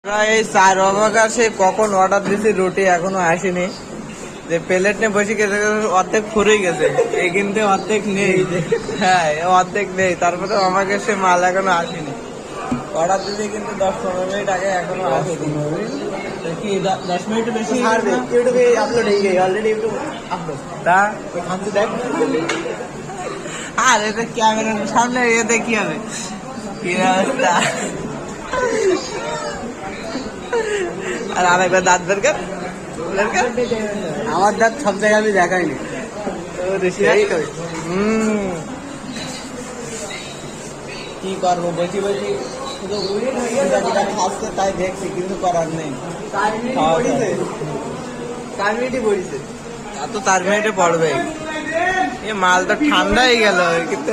এই চার বাবা কাছে কখন অর্ডার দিছি, রুটি এখনো আসেনি। যে প্লেট নিয়ে বসে গেছে, অর্ধেক ফুরেই গেছে, এই কিন্তু অর্ধেক নেই। হ্যাঁ, অর্ধেক নেই, তারপরে আমাকে সে মাল এখনো আসেনি। অর্ডার দিতে কিন্তু 10-15 মিনিট আগে, এখনো আসেনি। কি 10 মিনিট বেশি ইউটিউবে আপলোড হয়ে গেছে অলরেডি, ইউটিউব আপলোড তা খাচ্ছি দেখ। আর এটা ক্যামেরার সামনে এতে কি হবে, কি অবস্থা। আর আরেকবার দাঁত বেরকার, আমার দাঁত সব জায়গায় আমি দেখাইনি। কি করবো, বসি বসি শুধু খাচ্ছে, তাই দেখছি, কিছু করার নেই। তার মিনিটে পড়বে। এ মাল তো ঠান্ডা হয়ে গেল কিন্তু